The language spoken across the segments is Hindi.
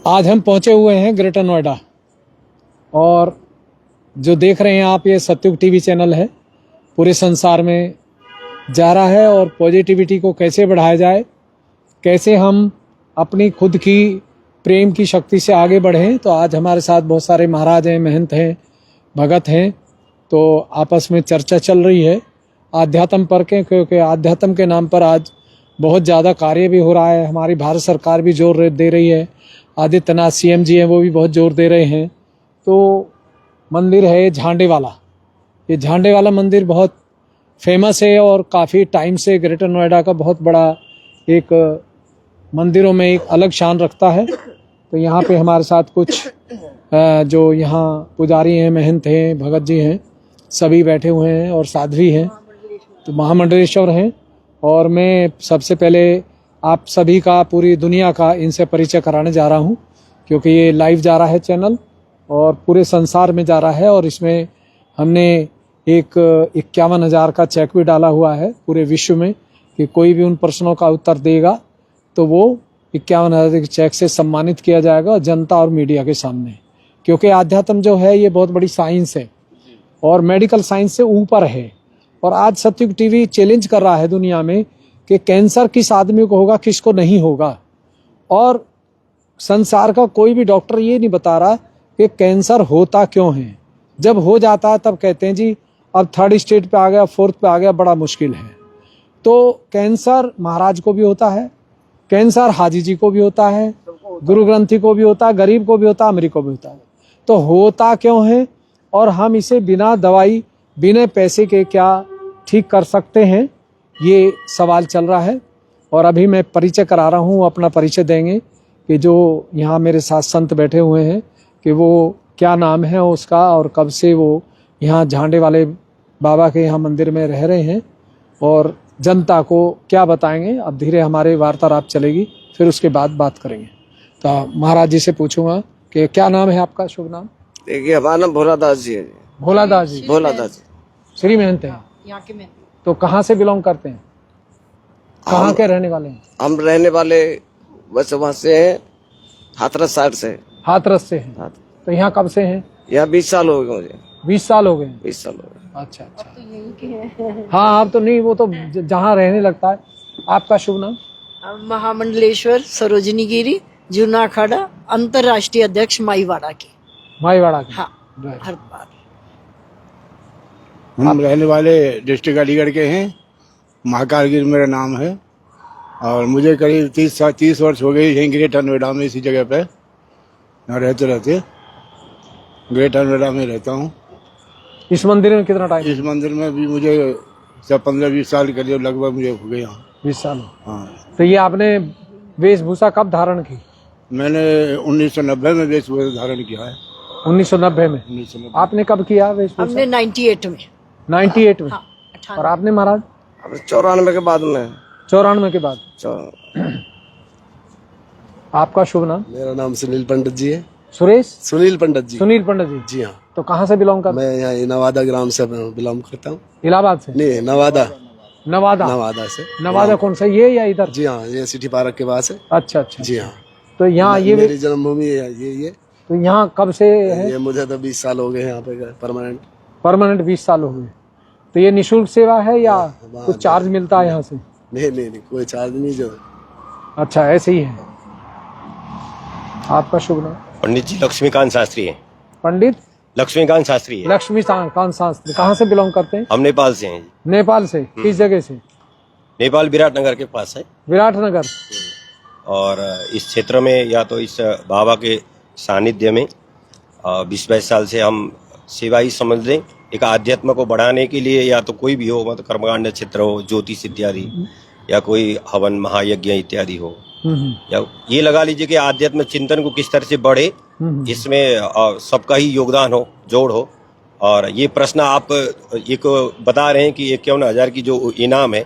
आज हम पहुंचे हुए हैं ग्रेटर नोएडा और जो देख रहे हैं आप, ये सत्युग टीवी चैनल है, पूरे संसार में जा रहा है और पॉजिटिविटी को कैसे बढ़ाया जाए, कैसे हम अपनी खुद की प्रेम की शक्ति से आगे बढ़ें। तो आज हमारे साथ बहुत सारे महाराज हैं, महंत हैं, भगत हैं, तो आपस में चर्चा चल रही है आध्यात्म पर के, क्योंकि आध्यात्म के नाम पर आज बहुत ज़्यादा कार्य भी हो रहा है। हमारी भारत सरकार भी जोर दे रही है, आदित्यनाथ सीएम जी हैं वो भी बहुत जोर दे रहे हैं। तो मंदिर है झांडे वाला, ये झांडे वाला मंदिर बहुत फेमस है और काफ़ी टाइम से ग्रेटर नोएडा का बहुत बड़ा एक मंदिरों में एक अलग शान रखता है। तो यहाँ पे हमारे साथ कुछ जो यहाँ पुजारी हैं, महंत हैं, भगत जी हैं, सभी बैठे हुए हैं और साध्वी हैं, तो महामंडलेश्वर हैं। और मैं सबसे पहले आप सभी का, पूरी दुनिया का इनसे परिचय कराने जा रहा हूँ, क्योंकि ये लाइव जा रहा है चैनल और पूरे संसार में जा रहा है। और इसमें हमने एक 51,000 का चेक भी डाला हुआ है पूरे विश्व में, कि कोई भी उन प्रश्नों का उत्तर देगा तो वो 51,000 के चेक से सम्मानित किया जाएगा जनता और मीडिया के सामने। क्योंकि आध्यात्म जो है ये बहुत बड़ी साइंस है और मेडिकल साइंस से ऊपर है। और आज सत्युग टीवी चैलेंज कर रहा है दुनिया में कि कैंसर किस आदमी को होगा, किसको नहीं होगा। और संसार का कोई भी डॉक्टर ये नहीं बता रहा कि कैंसर होता क्यों है। जब हो जाता है तब कहते हैं जी अब 3rd स्टेज पे आ गया, 4th पे आ गया, बड़ा मुश्किल है। तो कैंसर महाराज को भी होता है, कैंसर हाजी जी को भी होता है, गुरु ग्रंथी को भी होता है, गरीब को भी होता है, अमीर को भी होता है। तो होता क्यों है और हम इसे बिना दवाई, बिना पैसे के क्या ठीक कर सकते हैं, ये सवाल चल रहा है। और अभी मैं परिचय करा रहा हूँ, अपना परिचय देंगे कि जो यहाँ मेरे साथ संत बैठे हुए हैं कि वो क्या नाम है उसका और कब से वो यहाँ झांडे वाले बाबा के यहाँ मंदिर में रह रहे हैं और जनता को क्या बताएंगे। अब धीरे हमारे वार्तालाप चलेगी, फिर उसके बाद बात करेंगे। तो महाराज जी से पूछूंगा कि क्या नाम है आपका, शुभ नाम? देखिए हमारा नाम भोलादास जी है। भोलादास जी? भोलादास जी श्री महंत हैं यहाँ के महंत। तो कहाँ से बिलोंग करते हैं, कहाँ के रहने वाले हैं? हम रहने वाले बस वहाँ से हैं, हाथरस साइड से। हाथरस से हैं? तो यहाँ कब से हैं? यहाँ 20 साल हो गए मुझे। 20 साल हो गए? 20 साल हो गए। अच्छा अच्छा, तो यही के हैं। हाँ अब तो नहीं, वो तो जहाँ रहने लगता है। आपका शुभ नाम? महामंडलेश्वर सरोजनी गिरी, जूनाखाड़ा, अंतर्राष्ट्रीय अध्यक्ष माईवाड़ा के। माईवाड़ा के? हाँ, हर बार। हम रहने वाले डिस्ट्रिक्ट अलीगढ़ के हैं, महाकालगिरी मेरा नाम है और मुझे करीब 30 वर्ष हो गए यहीं ग्रेटर नोएडा में, इसी जगह पे यहाँ रहते ग्रेटर नोएडा में रहता हूँ। इस मंदिर में कितना टाइम? इस मंदिर में भी मुझे 15-20 साल के लिए लगभग मुझे हो गए यहाँ। 20 साल? हाँ। तो ये आपने वेशभूषा कब धारण की? मैंने 1990 में वेशभूषा धारण किया है। 1990 में? 1990। आपने कब किया वेशभूषा? हमने 98 में। 98 में? हाँ, और आपने महाराज? 94 के बाद में। 94 के बाद? आपका शुभ नाम? मेरा नाम सुनील पंडित जी है। सुरेश? सुनील पंडित जी। सुनील पंडित जी? जी हाँ। तो कहाँ से बिलोंग करते हैं? मैं यहाँ नवादा ग्राम से बिलोंग करता हूँ। इलाहाबाद से? नहीं, नवादा। नवादा? नवादा से। नवादा कौन सा, ये या इधर? जी हाँ, ये सिटी पार्क के पास है। अच्छा अच्छा। जी हाँ। तो यहाँ ये मेरी जन्मभूमि है ये। तो यहाँ कब से है? ये मुझे तो 20 साल हो गए यहाँ पे परमानेंट। परमानेंट 20 साल हो गए। तो ये निःशुल्क सेवा है या कुछ चार्ज मिलता है यहाँ से? नहीं, कोई चार्ज नहीं जो। अच्छा, ऐसे ही है। आपका शुभ नाम? पंडित जी लक्ष्मीकांत शास्त्री है। पंडित लक्ष्मीकांत शास्त्री है। लक्ष्मीकांत शास्त्री। कहाँ से बिलोंग करते हैं? हम नेपाल से हैं। नेपाल से? किस जगह से? नेपाल विराटनगर के पास है। विराटनगर? और इस क्षेत्र में या तो इस बाबा के सानिध्य में 20-22 साल से हम सेवा ही समझ लें। एक आध्यात्म को बढ़ाने के लिए, या तो कोई भी हो, मतलब कर्मकांड क्षेत्र हो, ज्योतिष इत्यादि, या कोई हवन महायज्ञ इत्यादि हो, या ये लगा लीजिए कि आध्यात्म चिंतन को किस तरह से बढ़े, इसमें सबका ही योगदान हो, जोड़ हो। और ये प्रश्न आप एक बता रहे हैं कि 51,000 की जो इनाम है,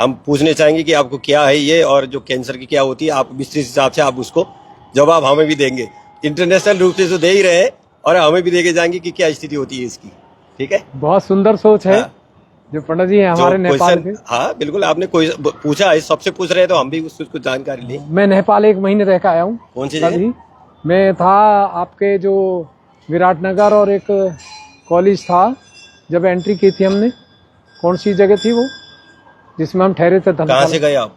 हम पूछने चाहेंगे कि आपको क्या है ये, और जो कैंसर की क्या होती है, आप विस्तृत हिसाब से आप उसको जवाब हमें भी देंगे। इंटरनेशनल रूप से तो दे ही रहे हैं और हमें भी देके जाएंगे कि क्या स्थिति होती है इसकी। ठीक है, बहुत सुंदर सोच है। हाँ। जो पंडित जी हैं हमारे नेपाल के। हाँ बिल्कुल, आपने कोई पूछा है, सबसे पूछ रहे हैं तो हम भी उसको जानकारी लें। मैं नेपाल 1 महीने रह के आया हूँ। कौन सी जगह? मैं था आपके जो विराटनगर और एक कॉलेज था, जब एंट्री की थी हमने, कौन सी जगह थी वो जिसमें हम ठहरे थे? कहाँ से गए आप?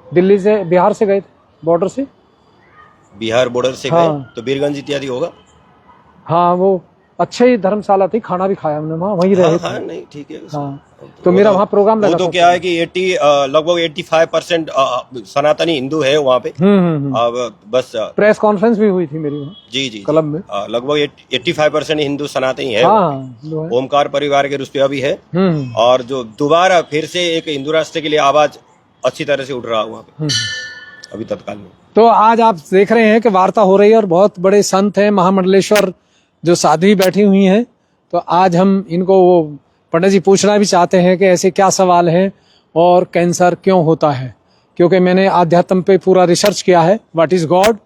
दिल्ली से, बिहार से गए थे, बॉर्डर से। बिहार बॉर्डर से हाँ। गए तो बीरगंज इत्यादि होगा। हाँ, वो अच्छी ही धर्मशाला थी, खाना भी खाया हमने वहाँ, वहीं रहे थे। हाँ, नहीं ठीक है। हाँ, तो मेरा वहाँ प्रोग्राम वो लगा तो था। क्या है कि लगभग 85% सनातनी हिंदू है वहाँ पे। अब बस प्रेस कॉन्फ्रेंस भी हुई थी मेरी वहाँ जी जी क्लब में। लगभग 85% हिंदू सनातनी है। हाँ, जो है। ओमकार परिवार के रुपया भी है। हम्म। और जो दोबारा फिर से एक हिंदू राष्ट्र के लिए आवाज अच्छी तरह से उठ रहा है वहाँ पे अभी तत्काल में। तो आज आप देख रहे हैं कि वार्ता हो रही है और बहुत बड़े संत हैं, महामंडलेश्वर जो साध्वी बैठी हुई हैं। तो आज हम इनको वो पंडित जी पूछना भी चाहते हैं कि ऐसे क्या सवाल हैं और कैंसर क्यों होता है, क्योंकि मैंने आध्यात्म पे पूरा रिसर्च किया है, व्हाट इज गॉड,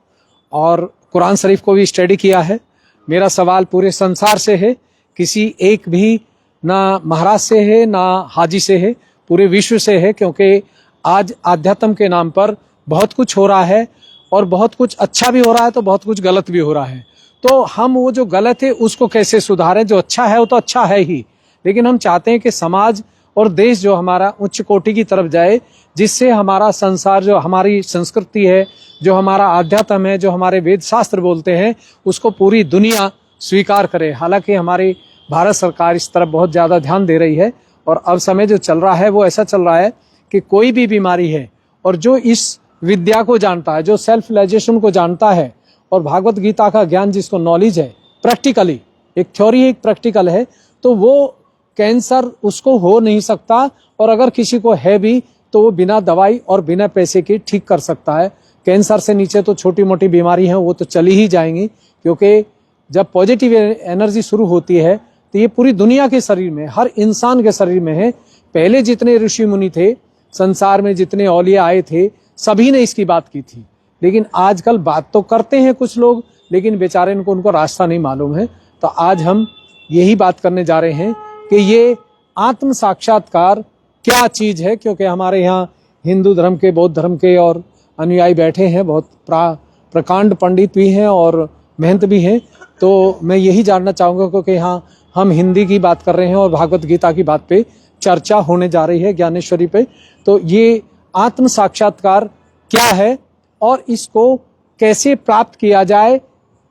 और कुरान शरीफ को भी स्टडी किया है। मेरा सवाल पूरे संसार से है, किसी एक भी ना महाराज से है ना हाजी से है, पूरे विश्व से है, क्योंकि आज आध्यात्म के नाम पर बहुत कुछ हो रहा है और बहुत कुछ अच्छा भी हो रहा है तो बहुत कुछ गलत भी हो रहा है। तो हम वो जो गलत है उसको कैसे सुधारें? जो अच्छा है वो तो अच्छा है ही, लेकिन हम चाहते हैं कि समाज और देश जो हमारा उच्च कोटि की तरफ जाए, जिससे हमारा संसार, जो हमारी संस्कृति है, जो हमारा आध्यात्म है, जो हमारे वेद शास्त्र बोलते हैं, उसको पूरी दुनिया स्वीकार करे। हालांकि हमारी भारत सरकार इस तरफ बहुत ज़्यादा ध्यान दे रही है और अब समय जो चल रहा है वो ऐसा चल रहा है कि कोई भी बीमारी है और जो इस विद्या को जानता है, जो सेल्फ रियलाइजेशन को जानता है और भागवत गीता का ज्ञान जिसको नॉलेज है, प्रैक्टिकली, एक थ्योरी है एक प्रैक्टिकल है, तो वो कैंसर उसको हो नहीं सकता, और अगर किसी को है भी तो वो बिना दवाई और बिना पैसे के ठीक कर सकता है। कैंसर से नीचे तो छोटी मोटी बीमारी हैं वो तो चली ही जाएंगी, क्योंकि जब पॉजिटिव एनर्जी शुरू होती है तो ये पूरी दुनिया के शरीर में, हर इंसान के शरीर में है। पहले जितने ऋषि मुनि थे संसार में, जितने औलिया आए थे, सभी ने इसकी बात की थी, लेकिन आजकल बात तो करते हैं कुछ लोग, लेकिन बेचारे उनको रास्ता नहीं मालूम है। तो आज हम यही बात करने जा रहे हैं कि ये आत्म साक्षात्कार क्या चीज है, क्योंकि हमारे यहाँ हिंदू धर्म के, बौद्ध धर्म के और अनुयायी बैठे हैं, बहुत प्रकांड पंडित भी हैं और महंत भी हैं। तो मैं यही जानना चाहूँगा, क्योंकि यहाँ हम हिंदी की बात कर रहे हैं और भागवत गीता की बात पे चर्चा होने जा रही है, ज्ञानेश्वरी पे। तो ये आत्म साक्षात्कार क्या है और इसको कैसे प्राप्त किया जाए,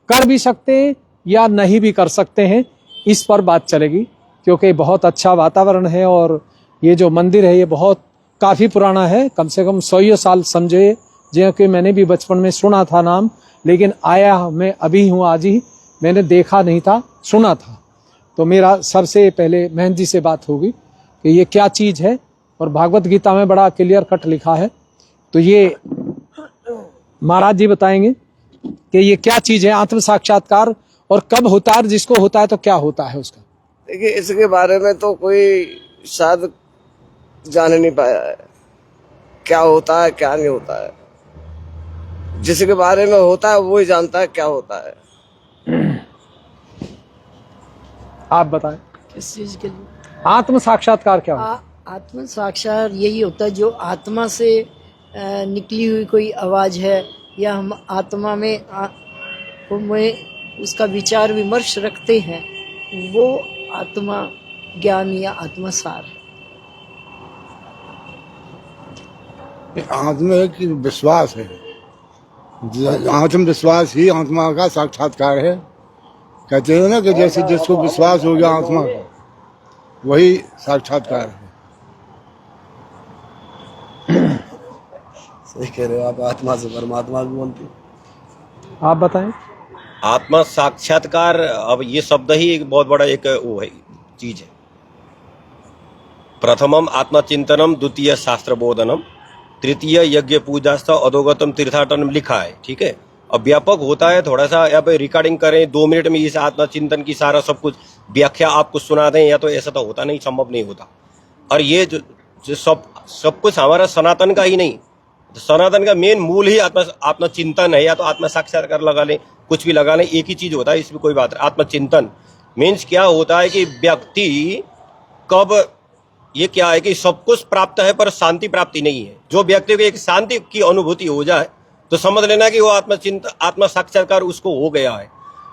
कर भी सकते हैं या नहीं भी कर सकते हैं, इस पर बात चलेगी। क्योंकि बहुत अच्छा वातावरण है और ये जो मंदिर है ये बहुत काफ़ी पुराना है, कम से कम 100 साल समझे, जो कि मैंने भी बचपन में सुना था नाम, लेकिन आया मैं अभी हूँ, आज ही, मैंने देखा नहीं था, सुना था। तो मेरा सबसे पहले महंत जी से बात होगी कि ये क्या चीज़ है, और भागवत गीता में बड़ा क्लियर कट लिखा है, तो ये महाराज जी बताएंगे कि ये क्या चीज़ है आत्म साक्षात्कार और कब होता है, जिसको होता है तो क्या होता है उसका। देखिए, इसके बारे में तो कोई शायद जान नहीं पाया है क्या होता है क्या नहीं होता है। जिसके बारे में होता है वो ही जानता है क्या होता है। आप बताएं किस चीज के लिए? आत्म साक्षात्कार क्या होता है? आत्म साक्षात यही होता है जो आत्मा से निकली हुई कोई आवाज है, या हम आत्मा में उसका विचार विमर्श रखते हैं, वो आत्मा ज्ञान या आत्मा सार है। आत्मा की विश्वास है, आत्म विश्वास ही आत्मा का साक्षात्कार है। कहते हैं ना कि जैसे जिसको विश्वास हो गया आत्मा का, वही साक्षात्कार है। सही कह रहे हो आप, आत्मा से परमात्मा भी बोलते हैं। आप बताएं। आत्मा साक्षात्कार, अब ये शब्द ही एक बहुत बड़ा एक वो है चीज है। प्रथमम आत्मचिंतनम, द्वितीय शास्त्र बोधनम, तृतीय यज्ञ पूजास्थ, अधोगतम तीर्थाटनम लिखा है, ठीक है। अब व्यापक होता है, थोड़ा सा यहाँ पे रिकॉर्डिंग करें 2 मिनट में इस आत्मचिंतन की सारा सब कुछ व्याख्या आपको सुना दें, या तो ऐसा तो होता नहीं, संभव नहीं होता। और ये जो सब कुछ हमारा सनातन का ही नहीं, सनातन का मेन मूल ही आत्मचिंतन है, या तो आत्म साक्षात्कार लगा लें, कुछ भी लगा लें, एक ही चीज होता है, इसमें कोई बात नहीं। आत्मचिंतन मीन्स क्या होता है कि व्यक्ति कब, ये क्या है कि सब कुछ प्राप्त है पर शांति प्राप्ति नहीं है। जो व्यक्ति को एक शांति की अनुभूति हो जाए तो समझ लेना कि वो आत्मा साक्षात्कार उसको हो गया है।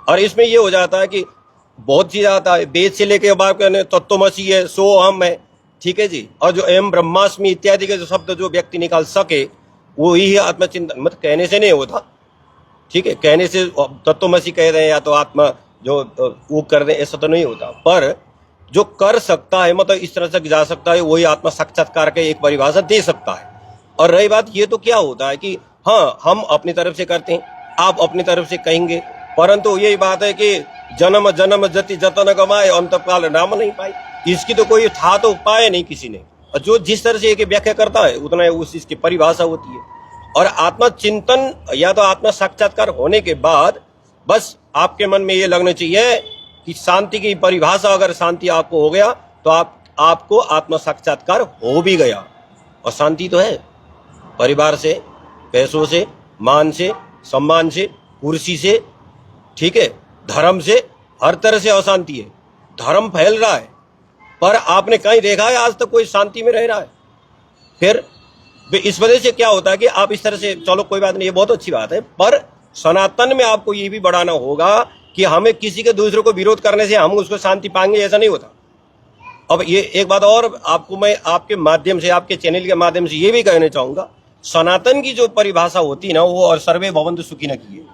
और इसमें ये हो जाता है कि बहुत चीज आता है, वेद से लेके बाप कहने तत्वमसी है, सो हम है, ठीक है जी। और जो एवं ब्रह्मास्मि इत्यादि के जो शब्द जो व्यक्ति निकाल सके वो ही आत्मचिंतन, मतलब कहने से नहीं होता, ठीक है। कहने से तत्वमसी कह रहे हैं या तो आत्मा जो वो कर रहे हैं ऐसा तो नहीं होता, पर जो कर सकता है मतलब इस तरह से जा सकता है वही आत्मा साक्षात्कार के एक परिभाषा दे सकता है। और रही बात ये तो क्या होता है कि हाँ हम अपनी तरफ से करते हैं, आप अपनी तरफ से कहेंगे, परंतु यही बात है कि जन्म जन्म जति जतन गमाए अंतकाल नाम नहीं पाए, इसकी तो कोई था तो पाए नहीं किसी ने। और जो जिस तरह से एक व्याख्या करता है उतना उस इसकी परिभाषा होती है। और आत्मा चिंतन या तो आत्मा साक्षात्कार होने के बाद बस आपके मन में ये लगना चाहिए कि शांति की परिभाषा, अगर शांति आपको हो गया तो आपको आत्मा साक्षात्कार हो भी गया। और शांति तो है, परिवार से, पैसों से, मान से, सम्मान से, कुर्सी से, ठीक है, धर्म से, हर तरह से अशांति है। धर्म फैल रहा है पर आपने कहीं देखा है आज तक कोई शांति में रह रहा है? फिर इस वजह से क्या होता है कि आप इस तरह से, चलो कोई बात नहीं, ये बहुत अच्छी बात है, पर सनातन में आपको ये भी बढ़ाना होगा कि हमें किसी के दूसरे को विरोध करने से हम उसको शांति पाएंगे, ऐसा नहीं होता। अब ये एक बात और आपको मैं आपके माध्यम से, आपके चैनल के माध्यम से ये भी कहना चाहूंगा, सनातन की जो परिभाषा होती है ना वो और सर्वे भवन्तु सुखिनः की है।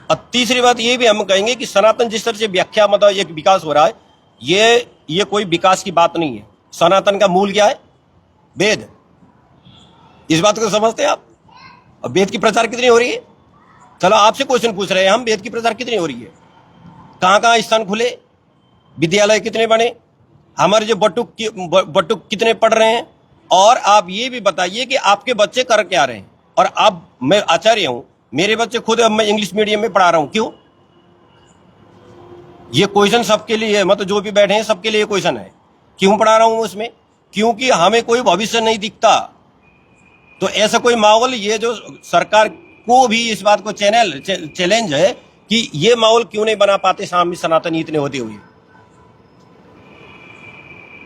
और तीसरी बात ये भी हम कहेंगे कि सनातन जिस तरह से व्याख्या मतलब एक विकास हो रहा है, ये कोई विकास की बात नहीं है। सनातन का मूल क्या है? वेद। इस बात को समझते हैं आप? अब वेद की प्रचार कितनी हो रही है? चलो आपसे क्वेश्चन पूछ रहे हैं हम, वेद की प्रचार कितनी हो रही है? कहाँ कहाँ स्थान खुले, विद्यालय कितने बने, हमारे जो बटुक कितने पढ़ रहे हैं? और आप ये भी बताइए कि आपके बच्चे कर क्या रहे हैं। और आप, मैं आचार्य हूं, मेरे बच्चे खुद अब मैं इंग्लिश मीडियम में पढ़ा रहा हूं, क्यों? ये क्वेश्चन सबके लिए है, मतलब जो भी बैठे हैं सबके लिए क्वेश्चन है। क्यों पढ़ा रहा हूं उसमें? क्योंकि हमें कोई भविष्य नहीं दिखता। तो ऐसा कोई माहौल, ये जो सरकार को भी इस बात को चैलेंज है कि ये माहौल क्यों नहीं बना पाते सामने सनातनी इतने होते हुए।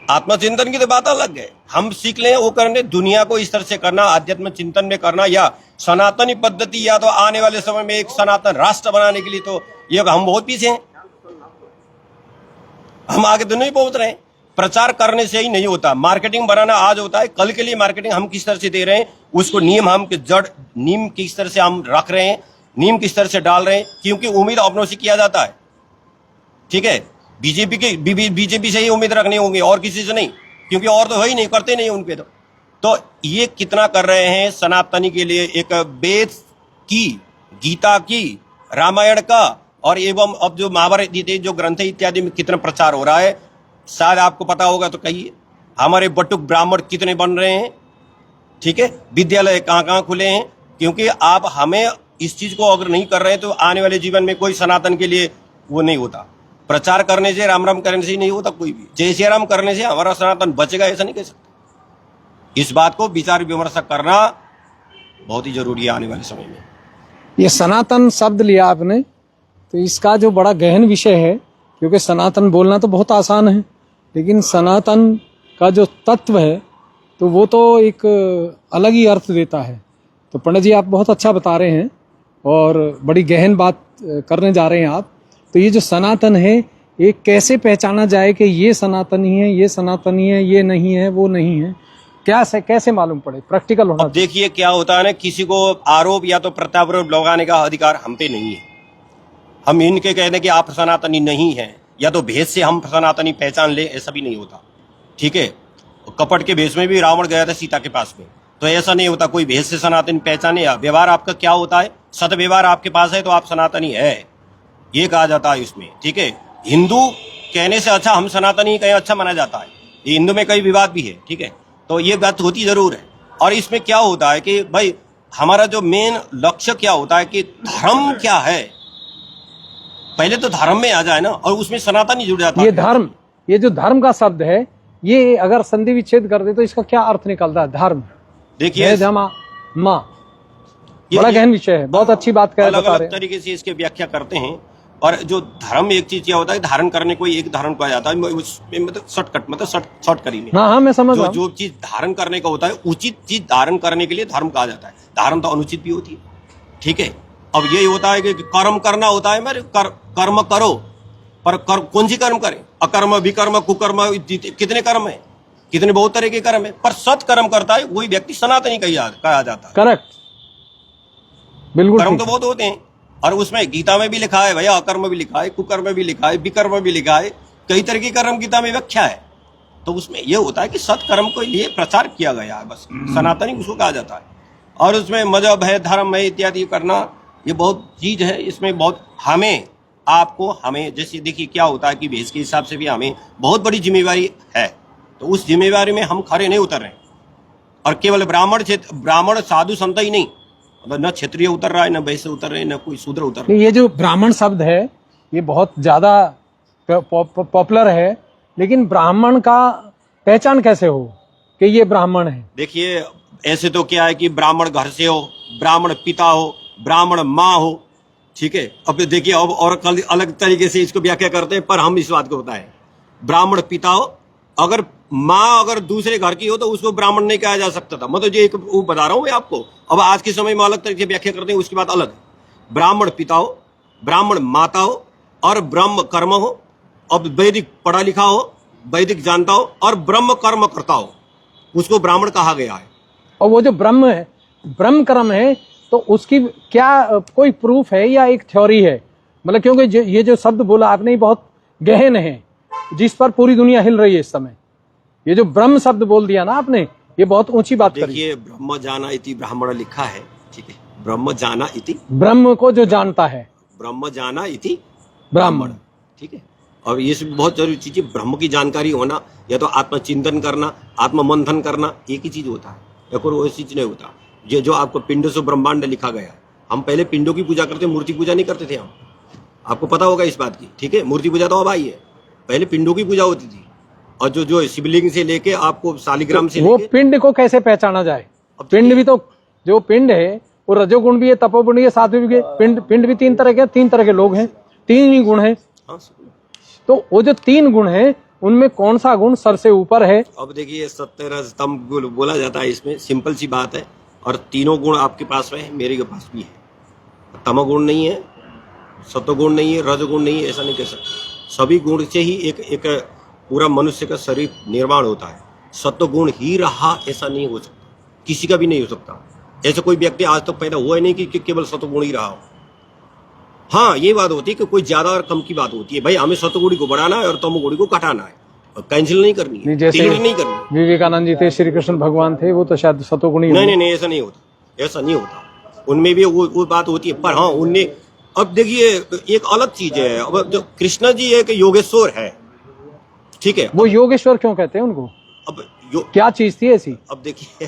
आत्मचिंतन की तो बात अलग है, हम सीख लें वो करने, दुनिया को इस तरह से करना, आध्यात्म चिंतन में करना, या सनातनी पद्धति, या तो आने वाले समय में एक सनातन राष्ट्र बनाने के लिए, तो ये हम बहुत पीछे हैं, हम आगे तो नहीं पहुंच रहे हैं। प्रचार करने से ही नहीं होता, मार्केटिंग बनाना आज होता है, कल के लिए मार्केटिंग हम किस तरह से दे रहे हैं, उसको नीम किस तरह से हम रख रहे हैं, नीम किस तरह से डाल रहे हैं, क्योंकि उम्मीद अपनों से किया जाता है, ठीक है। बीजेपी से ही उम्मीद रखनी होंगी और किसी से नहीं, क्योंकि और तो ही नहीं, करते नहीं उनपे। तो ये कितना कर रहे हैं सनातनी के लिए, एक वेद की, गीता की, रामायण का, और एवं अब जो महाभारत जो ग्रंथ इत्यादि में कितना प्रचार हो रहा है, शायद आपको पता होगा तो कहिए। हमारे बटुक ब्राह्मण कितने बन रहे हैं, ठीक है, विद्यालय कहाँ कहाँ खुले हैं, क्योंकि आप हमें इस चीज को अगर नहीं कर रहे हैं तो आने वाले जीवन में कोई सनातन के लिए वो नहीं होता। प्रचार करने से, राम राम करने से नहीं होता कोई भी, जय श्री राम करने से हमारा सनातन बचेगा ऐसा नहीं कह सकते। इस बात को विचार विमर्श करना बहुत ही जरूरी है आने वाले समय में। ये सनातन शब्द लिया आपने, तो इसका जो बड़ा गहन विषय है, क्योंकि सनातन बोलना तो बहुत आसान है, लेकिन सनातन का जो तत्व है तो वो तो एक अलग ही अर्थ देता है। तो पंडित जी आप बहुत अच्छा बता रहे हैं और बड़ी गहन बात करने जा रहे हैं आप। तो ये जो सनातन है, ये कैसे पहचाना जाए कि ये सनातनी है, ये सनातनी है, ये नहीं है, वो नहीं है, क्या से कैसे मालूम पड़े? प्रैक्टिकल होना। देखिए क्या होता है ना, किसी को आरोप या तो प्रत्यारोप लगाने का अधिकार हम पे नहीं है। हम इनके कहने कि आप सनातनी नहीं है, या तो भेष से हम सनातनी पहचान ले, ऐसा भी नहीं होता, ठीक है। कपट के भेष में भी रावण गया था सीता के पास में, तो ऐसा नहीं होता कोई भेष से सनातनी पहचाने। या व्यवहार आपका क्या होता है, सत व्यवहार आपके पास है तो आप सनातनी है, ये कहा जाता है इसमें, ठीक है। हिंदू कहने से अच्छा हम सनातनी कहीं अच्छा माना जाता है, ये हिंदू में कई विवाद भी है, ठीक है। तो ये बात होती जरूर है। और इसमें क्या होता है कि भाई हमारा जो मेन लक्ष्य क्या होता है कि धर्म क्या है, पहले तो धर्म में आ जाए ना, और उसमें सनातन ही जुड़ जाता है। ये धर्म, ये जो धर्म का शब्द है, ये अगर संधि विच्छेद कर दे तो इसका क्या अर्थ निकलता है? धर्म, देखिए माँ, बड़ा गहन विषय है, बहुत अच्छी बात कह अलग अलग तरीके से इसके व्याख्या करते हैं। और जो धर्म एक चीज क्या होता है, धारण करने को एक धर्म कहा जाता है, मतलब शॉर्टकट, मतलब शॉर्ट करी में। हाँ मैं समझ रहा हूँ। जो चीज धारण करने का होता है, उचित चीज धारण करने के लिए धर्म कहा जाता है। धारण तो अनुचित भी होती है। ठीक है। अब यही होता है कि कर्म करना होता है, मेरे कर्म करो, पर कौन सी कर्म करें? अकर्म, विकर्म, कुकर्म, कितने कर्म है, कितने बहुत तरह के कर्म है, पर सत्कर्म करता है वही व्यक्ति सनातनी कहा जाता है। करेक्ट, बिल्कुल कर्म ठीक तो है। बहुत होते हैं, और उसमें गीता में भी लिखा है भैया, अकर्म भी लिखा है, कुकर्म भी लिखा है, विकर्म भी लिखा है, कई तरह के कर्म गीता में व्याख्या है। तो उसमें यह होता है कि सत्कर्म को लिए प्रचार किया गया है, बस सनातनी उसको कहा जाता है। और उसमें मजहब है, धर्म है, इत्यादि करना, ये बहुत चीज है। इसमें बहुत हमें जैसे देखिए क्या होता है कि भेष के हिसाब से भी हमें बहुत बड़ी जिम्मेवारी है, तो उस जिम्मेवारी में हम खड़े नहीं उतर रहे। और केवल ब्राह्मण साधु संत ही नहीं, मतलब न क्षत्रिय उतर रहा है, न वैश्य उतर रहे, न कोई शूद्र उतर रहा है। ये जो ब्राह्मण शब्द है ये बहुत ज्यादा पॉपुलर है, लेकिन ब्राह्मण का पहचान कैसे हो कि ये ब्राह्मण है? देखिए ऐसे तो क्या है कि ब्राह्मण घर से हो, ब्राह्मण पिता हो, ब्राह्मण माँ हो, ठीक है। अब देखिए अब और कल अलग तरीके से इसको व्याख्या करते हैं, पर हम इस बात को बताएं, ब्राह्मण पिता हो, अगर माँ अगर दूसरे घर की हो तो उसको ब्राह्मण नहीं कहा जा सकता था। मतलब ये एक वो बता रहा हूँ मैं आपको। अब आज के समय में अलग तरीके से व्याख्या करते हैं, उसकी बात अलग है। ब्राह्मण पिता हो, ब्राह्मण माता हो, और ब्रह्म कर्म हो, अब वैदिक पढ़ा लिखा हो, वैदिक जानता हो, और ब्रह्म कर्म करता हो, उसको ब्राह्मण कहा गया है। और वो जो ब्रह्म है, ब्रह्म कर्म है, तो उसकी क्या कोई प्रूफ है या एक थ्योरी है? मतलब क्योंकि ये जो शब्द बोला आपने बहुत गहन है, जिस पर पूरी दुनिया हिल रही है इस समय। ये जो ब्रह्म शब्द बोल दिया ना आपने, ये बहुत ऊंची बात करी। देखिए ब्रह्म जाना इति ब्राह्मण लिखा है, ठीक है। ब्रह्म जाना इति, ब्रह्म को जो जानता है, ब्रह्म जाना इति ब्राह्मण, ठीक है। और ये सब बहुत जरूरी चीज है, ब्रह्म की जानकारी होना, या तो आत्मचिंतन करना, आत्ममंथन करना, एक ही चीज होता है, या कोई वैसी चीज नहीं होता। ये जो आपको पिंड से ब्रह्मांड लिखा गया है, हम पहले पिंडों की पूजा करते, मूर्ति पूजा नहीं करते थे हम, आपको पता होगा इस बात की, ठीक है। मूर्ति पूजा तो अब आई है, पहले पिंडों की पूजा होती थी। और जो शिवलिंग से लेके आपको शालिग्राम से वो लेके, पिंड को कैसे पहचाना जाए? पिंड भी तो, जो पिंड है वो रजोगुण भी है, तपोगुण भी है, सात्विक भी है। पिंड भी तीन तरह के लोग हैं, तीन ही गुण हैं। हाँ, तो वो जो तीन गुण हैं, उनमें कौन सा गुण सर से ऊपर है? अब देखिए सत्य रज तम बोला जाता है, इसमें सिंपल सी बात है। और तीनों गुण आपके पास में है, मेरे के पास भी है। तमोगुण नहीं है, सत्वगुण नहीं है, रजगुण नहीं है, ऐसा नहीं कह सकते। सभी गुण से ही एक पूरा मनुष्य का शरीर निर्माण होता है। सत्वगुण ही रहा ऐसा नहीं हो सकता, किसी का भी नहीं हो सकता। ऐसा कोई व्यक्ति आज तक पैदा हुआ ही नहीं कि केवल सत्वगुण ही रहा हो। हाँ, ये बात होती है कि कोई ज्यादा और कम की बात होती है। भाई हमें सत्वगुणी को बढ़ाना है और तमोगुणी को घटाना है, और कैंसिल नहीं करनी है, जैसे डिलीट नहीं करनी। विवेकानंद जी थे, श्री कृष्ण भगवान थे, वो तो शायद सतोगुणी। नहीं, ऐसा नहीं होता, ऐसा नहीं होता। उनमें भी वो बात होती है, पर हाँ उनने, अब देखिए एक अलग चीज है। अब जो कृष्ण जी एक योगेश्वर है, ठीक है। वो योगेश्वर क्यों कहते हैं उनको? अब क्या चीज थी ऐसी? अब देखिए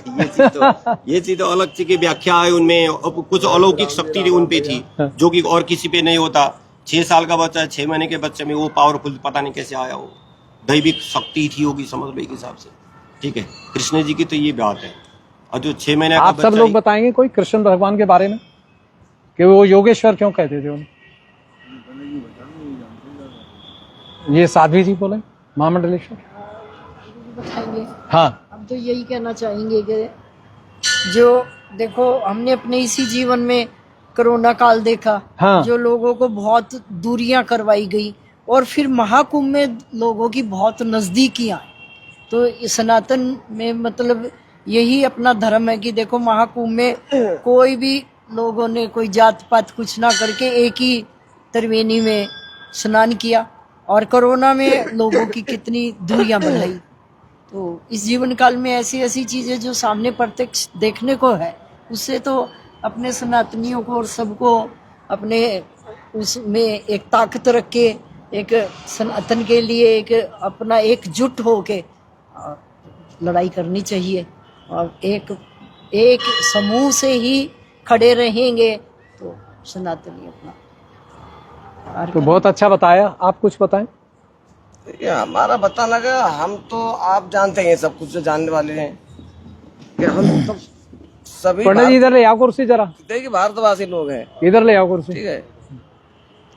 ये चीज तो अलग चीज की व्याख्या है उनमें। अब कुछ अलौकिक शक्ति उन पे थी जो कि और किसी पे नहीं होता। 6 साल का बच्चा, 6 महीने के बच्चे में वो पावरफुल पता नहीं कैसे आया, वो दैविक शक्ति थी होगी, समझ लो एक हिसाब से, ठीक है। कृष्ण जी की तो ये बात है। और जो 6 महीने का आप सब लोग बताएंगे कोई कृष्ण भगवान के बारे में कि वो योगेश्वर क्यों कहते थे उन्हें? ये साध्वी जी बोले, महामंडलेश्वर। बताएंगे। हाँ, हम तो यही कहना चाहेंगे कि जो देखो, हमने अपने इसी जीवन में कोरोना काल देखा, हाँ। जो लोगों को बहुत दूरियां करवाई गई, और फिर महाकुंभ में लोगों की बहुत नजदीकियां। तो इस सनातन में मतलब यही अपना धर्म है कि देखो महाकुंभ में कोई भी लोगों ने कोई जात पात कुछ ना करके एक ही त्रिवेणी में स्नान किया, और कोरोना में लोगों की कितनी दूरियां बढ़ाई। तो इस जीवन काल में ऐसी ऐसी चीजें जो सामने प्रत्यक्ष देखने को है, उससे तो अपने सनातनियों को और सबको अपने उसमें एक ताकत रख के, एक सनातन के लिए एक अपना एकजुट होके लड़ाई करनी चाहिए। और एक समूह से ही खड़े रहेंगे तो सनातनी अपना। तो बहुत अच्छा बताया। आप कुछ बताएं। ये हमारा बताना का, हम तो आप जानते हैं सब कुछ जो जानने वाले हैं कि हम तो सभी पंडित जी इधर ले आओ कुर्सी जरा, देखिए भारतवासी लोग हैं, इधर ले आओ कुर्सी। ठीक है।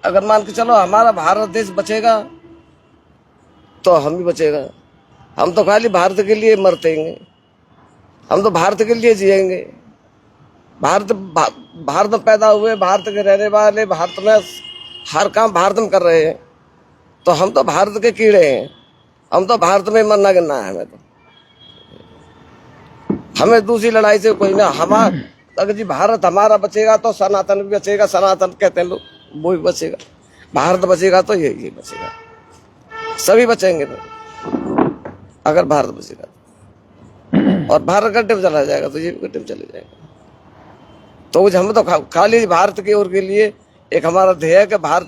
अगर मान के चलो हमारा भारत देश बचेगा तो हम भी बचेगा। हम तो खाली भारत के लिए मरतेंगे, हम तो भारत के लिए जिएंगे। भारत में पैदा हुए, भारत के रहने वाले, भारत में हर काम भारत में कर रहे हैं, तो हम तो भारत के कीड़े हैं, हम तो भारत में मरना गिरना है। हमें दूसरी लड़ाई से कोई ना, हमारा अगर जी भारत हमारा बचेगा तो सनातन भी बचेगा, सनातन कहते हैं लोग, वो भी बचेगा। भारत बचेगा तो ये बचेगा, सभी बचेंगे अगर भारत बचेगा। और भारत गड्ढे में चला जाएगा तो ये भी गड्ढे में चले जाएगा। तो हम तो खाली भारत की ओर के लिए एक हमारा ध्येय है कि भारत,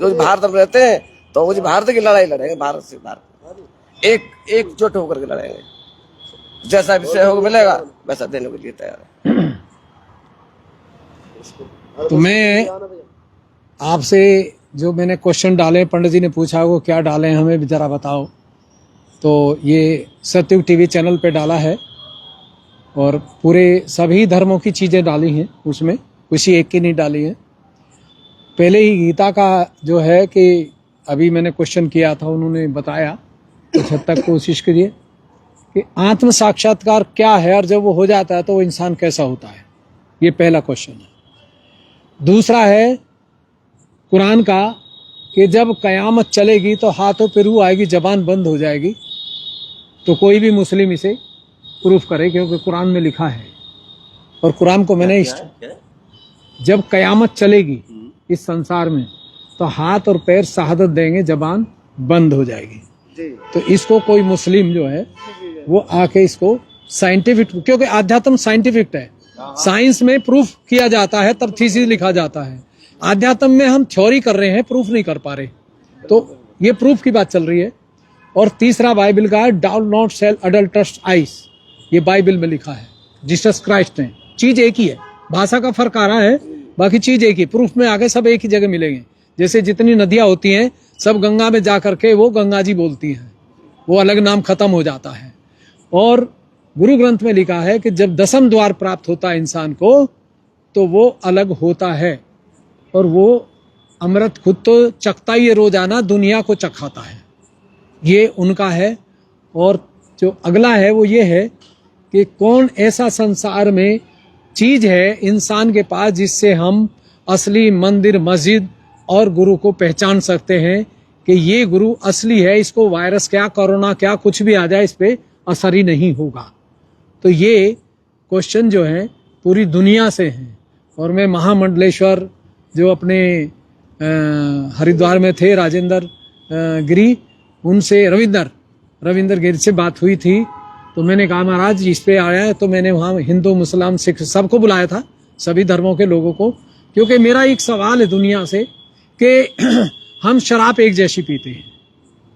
जो भारत में रहते हैं तो वो भारत की लड़ाई लड़ेंगे, भारत से भारत एकजुट होकर के लड़ेंगे। जैसा भी सहयोग मिलेगा वैसा देने के लिए तैयार है। तो मैं आपसे जो मैंने क्वेश्चन डाले, पंडित जी ने पूछा वो क्या डाले हमें भी जरा बताओ। तो ये सतयुग टीवी चैनल पे डाला है और पूरे सभी धर्मों की चीज़ें डाली हैं उसमें, किसी एक की नहीं डाली है। पहले ही गीता का जो है कि अभी मैंने क्वेश्चन किया था, उन्होंने बताया कुछ हद तक कोशिश करिए कि आत्म साक्षात्कार क्या है और जब वो हो जाता है तो वो इंसान कैसा होता है। ये पहला क्वेश्चन है। दूसरा है कुरान का कि जब कयामत चलेगी तो हाथों पे रूह आएगी, जबान बंद हो जाएगी। तो कोई भी मुस्लिम इसे प्रूफ करे क्योंकि कुरान में लिखा है और कुरान को मैंने जब कयामत चलेगी इस संसार में तो हाथ और पैर शहादत देंगे, जबान बंद हो जाएगी। तो इसको कोई मुस्लिम जो है वो आके इसको साइंटिफिक, क्योंकि आध्यात्म साइंटिफिक है, साइंस में प्रूफ किया जाता है तब थीसिस लिखा जाता है। आध्यात्म में हम थ्योरी कर रहे हैं, प्रूफ नहीं कर पा रहे, तो ये प्रूफ की बात चल रही है। और तीसरा बाइबल का है डाउ नॉट सेल अडल्टरस आइस, ये बाइबल में लिखा है जीसस क्राइस्ट ने। चीज एक ही है, भाषा का फर्क आ रहा है, बाकी चीज एक ही। प्रूफ में आगे सब एक ही जगह मिलेंगे। जैसे जितनी नदियां होती हैं सब गंगा में जा करके वो गंगा जी बोलती हैं, वो अलग नाम खत्म हो जाता है। और गुरु ग्रंथ में लिखा है कि जब 10वें द्वार प्राप्त होता है इंसान को तो वो अलग होता है और वो अमृत खुद तो चखता ही रोजाना, दुनिया को चखाता है, ये उनका है। और जो अगला है वो ये है कि कौन ऐसा संसार में चीज है इंसान के पास जिससे हम असली मंदिर, मस्जिद और गुरु को पहचान सकते हैं कि ये गुरु असली है, इसको वायरस क्या, कोरोना क्या, कुछ भी आ जाए इस पे असर ही नहीं होगा। तो ये क्वेश्चन जो है पूरी दुनिया से हैं। और मैं महामंडलेश्वर जो अपने हरिद्वार में थे, राजेंद्र गिरी, उनसे रविंदर गिरी से बात हुई थी। तो मैंने कहा महाराज इस पे आया है, तो मैंने वहाँ हिंदू, मुसलमान, सिख सबको बुलाया था, सभी धर्मों के लोगों को, क्योंकि मेरा एक सवाल है दुनिया से कि हम शराब एक जैसी पीते हैं,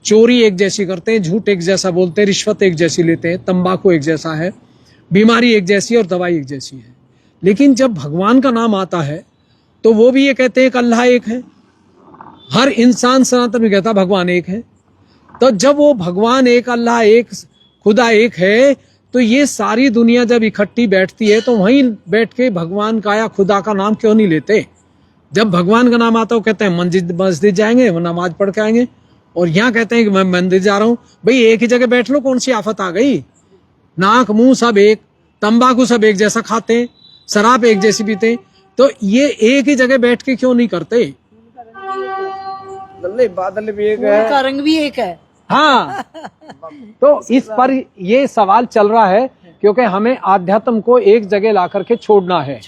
चोरी एक जैसी करते हैं, झूठ एक जैसा बोलते हैं, रिश्वत एक जैसी लेते हैं, तंबाकू एक जैसा है, बीमारी एक जैसी और दवाई एक जैसी है। लेकिन जब भगवान का नाम आता है तो वो भी ये कहते हैं कि अल्लाह एक है। हर इंसान सनातन में कहता भगवान एक है। तो जब वो भगवान एक, अल्लाह एक, खुदा एक है, तो ये सारी दुनिया जब इकट्ठी बैठती है तो वहीं बैठ के भगवान का या खुदा का नाम क्यों नहीं लेते? जब भगवान का नाम आता है कहते हैं मस्जिद जाएंगे, वो नमाज पढ़ के आएंगे, और यहाँ कहते हैं कि मैं मंदिर जा रहा हूँ। भाई एक ही जगह बैठ लो, कौन सी आफत आ गई? नाक मुंह सब एक, तंबाकू सब एक जैसा खाते, शराब एक जैसी पीते, तो ये एक ही जगह बैठ के क्यों नहीं करते? नहीं, बादल भी एक है, का रंग भी एक है। हाँ, तो इस पर ये सवाल चल रहा है क्योंकि हमें आध्यात्म को एक जगह ला करके छोड़ना है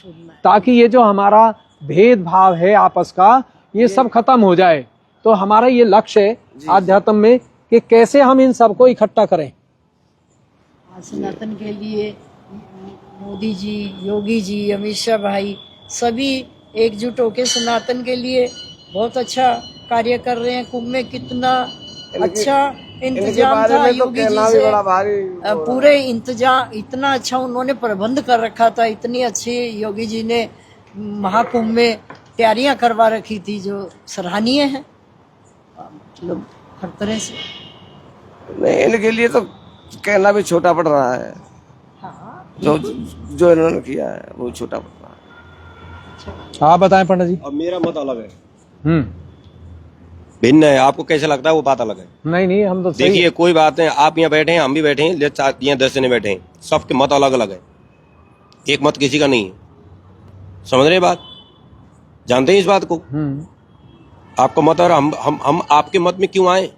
ताकि ये जो हमारा भेदभाव है आपस का ये सब खत्म हो जाए। तो हमारा ये लक्ष्य है आध्यात्म में कि कैसे हम इन सबको इकट्ठा करें। सनातन के लिए मोदी जी, योगी जी, अमित शाह भाई सभी एकजुट होकर सनातन के लिए बहुत अच्छा कार्य कर रहे हैं। कुंभ में कितना अच्छा इंतजाम था योगी जी से, पूरे इंतजाम इतना अच्छा उन्होंने प्रबंध कर रखा था, इतनी अच्छी योगी जी ने महाकुंभ में तैयारियां करवा रखी थी जो सराहनीय है, मतलब हर तरह से। नहीं, इनके लिए तो कहना भी छोटा पड़ रहा है। हाँ, जो इन्होंने किया है वो छोटा पड़ रहा है। आप बताएं पंडित जी। अब मेरा मत अलग है, भिन्न है। आपको कैसा लगता है वो बात अलग है। नहीं, हम तो देखिए कोई बात नहीं, आप यहाँ बैठे हैं, हम भी बैठे हैं, यहाँ 10 जने बैठे हैं, सबके मत अलग अलग है, एक मत किसी का नहीं है। समझ रहे हैं बात? जानते हैं इस बात को? आपका मत और हम आपके मत में क्यों आए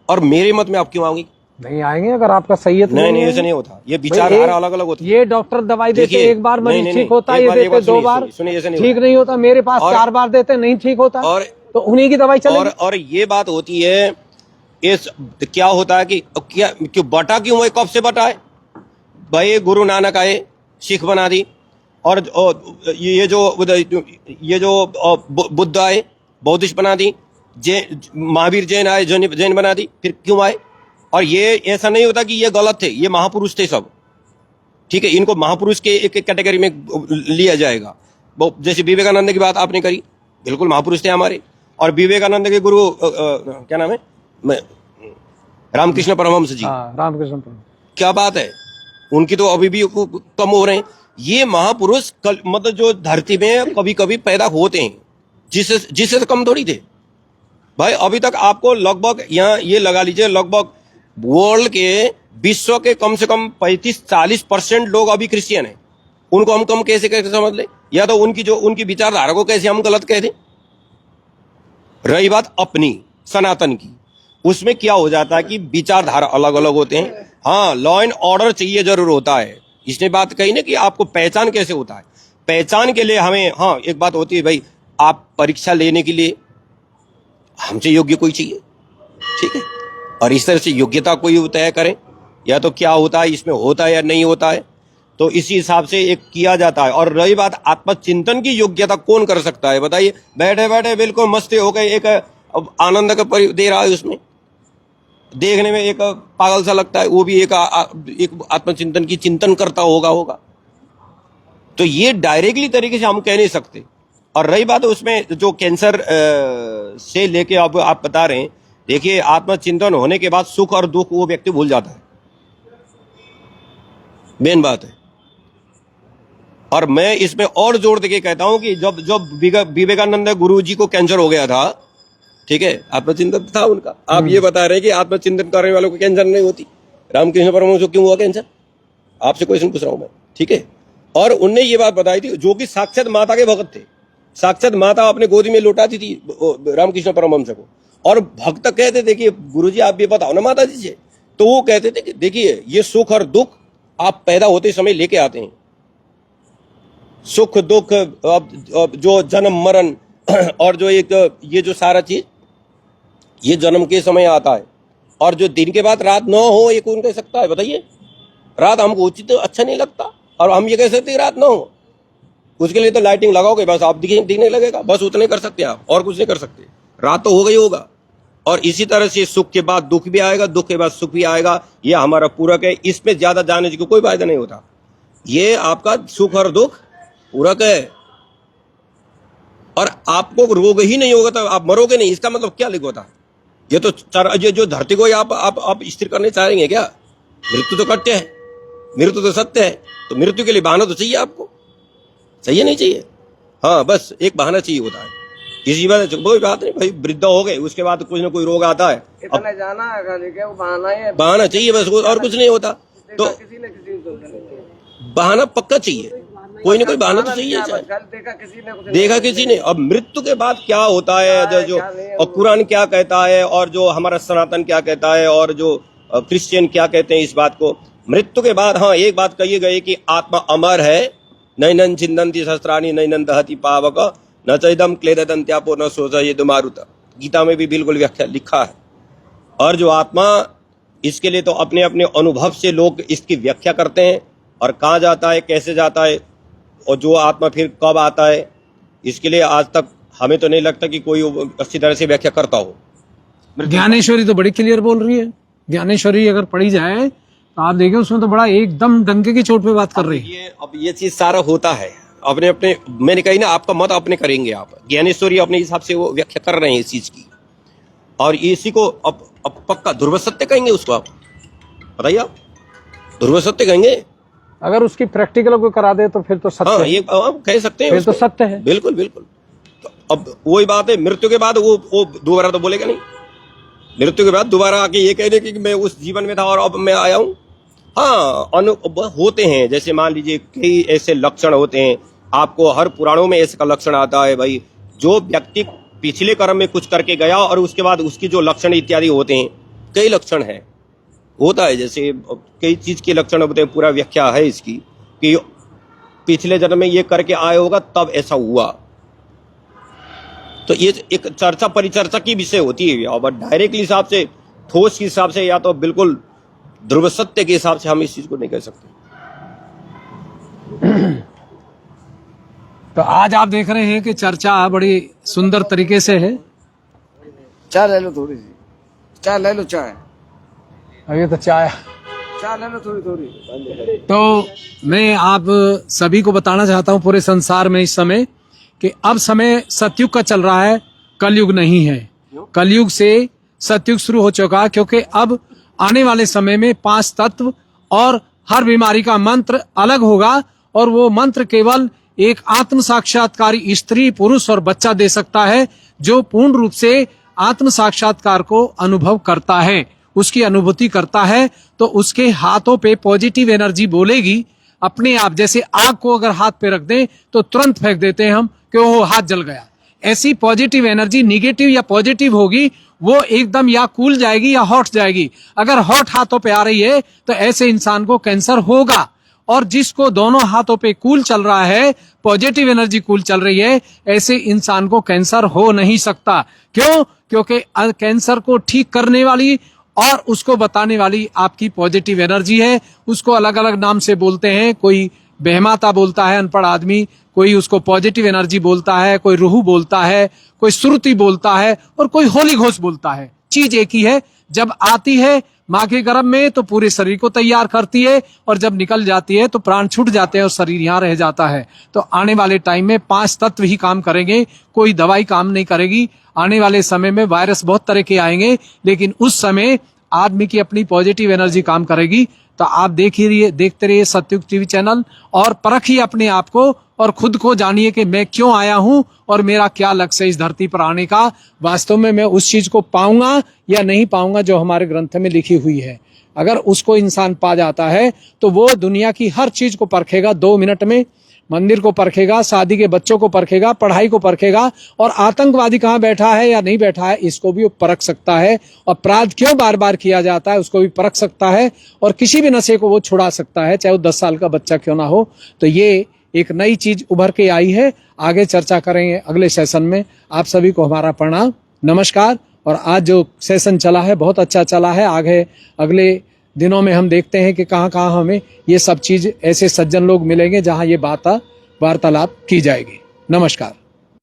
और मेरे मत में आप क्यों आओगे? नहीं आएंगे अगर आपका सही है तो नहीं ऐसा नहीं होता। ये विचारधारा अलग अलग होती है। ये डॉक्टर दवाई देते देखिए, एक बार मरीज नहीं, ठीक होता है, एक ये बार ये देते बात 2 सुनिए, बार सुनिए, ऐसा नहीं ठीक होता। नहीं होता। मेरे पास और- 4 बार देते नहीं ठीक होता, और तो उन्हीं की दवाई चलेगी। और ये बात होती है, इस क्या होता है कि क्या क्यों बटा क्यों है? कब से बटा है भाई? गुरु नानक आए, सिख बना दी, और ये जो बुद्ध आए, बौद्धिस्ट बना दी, महावीर जैन आए, जैन बना दी, फिर क्यों आए? और ये ऐसा नहीं होता कि ये गलत थे, ये महापुरुष थे सब, ठीक है। इनको महापुरुष के एक कैटेगरी में लिया जाएगा। वो जैसे विवेकानंद की बात आपने करी, बिल्कुल महापुरुष थे हमारे। और विवेकानंद के गुरु क्या नाम है, रामकृष्ण परमहंस जी। रामकृष्ण परमहंस, क्या बात है, उनकी तो अभी भी कम हो रहे हैं। ये महापुरुष मतलब जो धरती में कभी कभी पैदा होते हैं, जिससे तो कम थोड़ी थे भाई। अभी तक आपको लगभग यहाँ ये लगा लीजिए, लगभग वर्ल्ड के विश्व के कम से कम 35-40% लोग अभी क्रिश्चियन हैं। उनको हम कम कैसे समझ ले, या तो उनकी विचारधारा को कैसे हम गलत कह दें। रही बात अपनी सनातन की, उसमें क्या हो जाता है कि विचारधारा अलग अलग होते हैं। हाँ, लॉ एंड ऑर्डर चाहिए जरूर होता है। इसने बात कही ना कि आपको पहचान कैसे होता है। पहचान के लिए हमें, हाँ, एक बात होती है भाई, आप परीक्षा लेने के लिए हमसे योग्य कोई चाहिए, ठीक है, और इस तरह से योग्यता कोई तय करें, या तो क्या होता है इसमें होता है या नहीं होता है, तो इसी हिसाब से एक किया जाता है। और रही बात आत्मचिंतन की योग्यता कौन कर सकता है बताइए? बैठे बैठे बिल्कुल मस्ती हो गए, एक आनंद का दे रहा है, उसमें देखने में एक पागल सा लगता है, वो भी एक आत्मचिंतन की चिंतन करता होगा। तो ये डायरेक्टली तरीके से हम कह नहीं सकते। और रही बात उसमें जो कैंसर से लेके अब आप बता रहे हैं, देखिए आत्मचिंतन होने के बाद सुख और दुख वो व्यक्ति भूल जाता है, मेन बात है। और मैं इसमें और जोर देके कहता हूं कि जब विवेकानंद गुरु जी को कैंसर हो गया था, ठीक है, आत्मचिंतन था उनका। आप ये बता रहे हैं कि आत्मचिंतन करने वालों को कैंसर नहीं होती। रामकृष्ण परमहंस को क्यों हुआ कैंसर? आपसे क्वेश्चन पूछ रहा हूं मैं, ठीक है। और उनने ये बात बताई थी, जो कि साक्षात माता के भक्त थे, साक्षात माता अपने गोदी में लौटाती थी रामकृष्ण परमहंस को। और भक्त कहते थे कि गुरुजी आप ये बताओ ना माता जी से, तो वो कहते थे कि देखिए ये सुख और दुख आप पैदा होते समय लेके आते हैं। सुख दुख, अब जो जन्म मरण और जो एक ये जो सारा चीज, ये जन्म के समय आता है। और जो दिन के बाद रात न हो, ये कौन कह सकता है बताइए? रात हमको उचित अच्छा नहीं लगता, और हम ये कह सकते हैं रात न हो। उसके लिए तो लाइटिंग लगाओगे बस, आप दिखने लगेगा, बस उतने कर सकते हैं आप, और कुछ नहीं कर सकते। रात तो हो गई होगा। और इसी तरह से सुख के बाद दुख भी आएगा, दुख के बाद सुख भी आएगा। ये हमारा पूरक है, इसमें ज्यादा जाने की कोई फायदा नहीं होता। ये आपका सुख और दुख पूरक है। और आपको रोग ही नहीं होगा तो आप मरोगे नहीं, इसका मतलब क्या लिखा होता? ये तो ये जो धरती को आप स्थिर करने चाहेंगे क्या? मृत्यु तो कट्य है, मृत्यु तो सत्य है, तो मृत्यु के लिए बहाना तो चाहिए आपको, चाहिए नहीं चाहिए? हाँ, बस एक बहाना चाहिए होता है। इसी वजह से कोई बात नहीं भाई, वृद्ध हो गए उसके बाद कुछ ना कोई रोग आता है, इतना जाना है वो बहाना चाहिए बस, और कुछ नहीं होता। तो किसी न किसी बहाना पक्का चाहिए, कोई ना कोई बहाना तो चाहिए। देखा किसी ने। अब मृत्यु के बाद क्या होता है, जो और कुरान क्या कहता है, और जो हमारा सनातन क्या कहता है, और जो क्रिश्चियन क्या कहते हैं इस बात को, मृत्यु के बाद हाँ एक बात कही गई कि आत्मा अमर है। नैनन छिन्दन्ति शस्त्राणि नैनन दहति पावक न चैदम क्लेदन्त्यापो न शोचयेद मारुत। गीता में भी बिल्कुल व्याख्या लिखा है। और जो आत्मा, इसके लिए तो अपने अपने अनुभव से लोग इसकी व्याख्या करते हैं, और कहाँ जाता है, कैसे जाता है, और जो आत्मा फिर कब आता है, इसके लिए आज तक हमें तो नहीं लगता कि कोई अच्छी तरह से व्याख्या करता हो। ज्ञानेश्वरी तो बड़ी क्लियर बोल रही है। ज्ञानेश्वरी अगर पढ़ी जाए तो आप देखिए उसमें तो बड़ा एकदम डंके की चोट पे बात कर रही है। अब ये चीज सारा होता है अपने अपने, मैंने कही ना आपका मत अपने करेंगे आप। ज्ञानेश्वरी अपने हिसाब से वो व्याख्या कर रहे हैं इस चीज की, और इसी को अब पक्का ध्रुव सत्य कहेंगे उसको। आप बताइए, आप ध्रुव सत्य कहेंगे? अगर उसकी प्रैक्टिकल को करा दे तो फिर तो सत्य हाँ, है। ये आप कह सकते हैं, फिर तो सत्य है। बिल्कुल बिल्कुल। तो अब वही बात है, मृत्यु के बाद वो दोबारा तो बोलेगा नहीं। मृत्यु के बाद दोबारा आके ये कह दे कि मैं उस जीवन में था और अब मैं आया हूँ। हाँ, होते हैं, जैसे मान लीजिए कई ऐसे लक्षण होते हैं, आपको हर पुराणों में ऐसा लक्षण आता है भाई, जो व्यक्ति पिछले कर्म में कुछ करके गया और उसके बाद उसकी जो लक्षण इत्यादि होते हैं, कई लक्षण है होता है, जैसे कई चीज के लक्षण होते हैं, पूरा व्याख्या है इसकी कि पिछले जन्म में ये करके आए होगा तब ऐसा हुआ। तो ये एक चर्चा परिचर्चा की विषय होती है, और डायरेक्टली हिसाब से, ठोस के हिसाब से या तो बिल्कुल ध्रुव सत्य के हिसाब से हम इस चीज को नहीं कह सकते। तो आज आप देख रहे हैं कि चर्चा बड़ी सुंदर तरीके से है। चाय ले लो थोड़ी सी, चाय ले लो, चाय अभी तो चाय ले लो थोड़ी थोड़ी। तो मैं आप सभी को बताना चाहता हूं पूरे संसार में इस समय कि अब समय सतयुग का चल रहा है, कलयुग नहीं है। कलयुग से सतयुग शुरू हो चुका, क्योंकि अब आने वाले समय में 5 तत्व और हर बीमारी का मंत्र अलग होगा, और वो मंत्र केवल एक आत्म साक्षात्कारी स्त्री, पुरुष और बच्चा दे सकता है, जो पूर्ण रूप से आत्म साक्षात्कार को अनुभव करता है, उसकी अनुभूति करता है। तो उसके हाथों पे पॉजिटिव एनर्जी बोलेगी अपने आप। जैसे आग को अगर हाथ पे रख दें तो तुरंत फेंक देते हैं हम कि वो हाथ जल गया। ऐसी पॉजिटिव एनर्जी निगेटिव या पॉजिटिव होगी, वो एकदम या कूल जाएगी या हॉट जाएगी। अगर हॉट हाथों पे आ रही है तो ऐसे इंसान को कैंसर होगा, और जिसको दोनों हाथों पे कूल चल रहा है, पॉजिटिव एनर्जी कूल चल रही है, ऐसे इंसान को कैंसर हो नहीं सकता। क्यों? क्योंकि कैंसर को ठीक करने वाली और उसको बताने वाली आपकी पॉजिटिव एनर्जी है। उसको अलग अलग नाम से बोलते हैं, कोई बहमाता बोलता है अनपढ़ आदमी, कोई उसको पॉजिटिव एनर्जी बोलता है, कोई रूह बोलता है, कोई श्रुति बोलता है, और कोई होली घोष बोलता है। चीज एक ही है। जब आती है माँ के गर्भ में तो पूरे शरीर को तैयार करती है, और जब निकल जाती है तो प्राण छूट जाते हैं और शरीर यहाँ रह जाता है। तो आने वाले टाइम में 5 तत्व ही काम करेंगे, कोई दवाई काम नहीं करेगी। आने वाले समय में वायरस बहुत तरह के आएंगे, लेकिन उस समय आदमी की अपनी पॉजिटिव एनर्जी काम करेगी। तो आप देखते रहिए सतयुग टीवी चैनल, और परखिए अपने आप को और खुद को जानिए कि मैं क्यों आया हूं और मेरा क्या लक्ष्य है इस धरती पर आने का। वास्तव में मैं उस चीज को पाऊंगा या नहीं पाऊंगा जो हमारे ग्रंथ में लिखी हुई है। अगर उसको इंसान पा जाता है तो वो दुनिया की हर चीज को परखेगा 2 मिनट में। मंदिर को परखेगा, शादी के बच्चों को परखेगा, पढ़ाई को परखेगा, और आतंकवादी कहाँ बैठा है या नहीं बैठा है इसको भी वो परख सकता है। अपराध क्यों बार बार किया जाता है उसको भी परख सकता है, और किसी भी नशे को वो छुड़ा सकता है, चाहे वो 10 साल का बच्चा क्यों ना हो। तो ये एक नई चीज उभर के आई है। आगे चर्चा करेंगे अगले सेशन में। आप सभी को हमारा प्रणाम, नमस्कार। और आज जो सेशन चला है बहुत अच्छा चला है। आगे अगले दिनों में हम देखते हैं कि कहाँ कहाँ हमें ये सब चीज, ऐसे सज्जन लोग मिलेंगे जहाँ ये वार्तालाप की जाएगी। नमस्कार।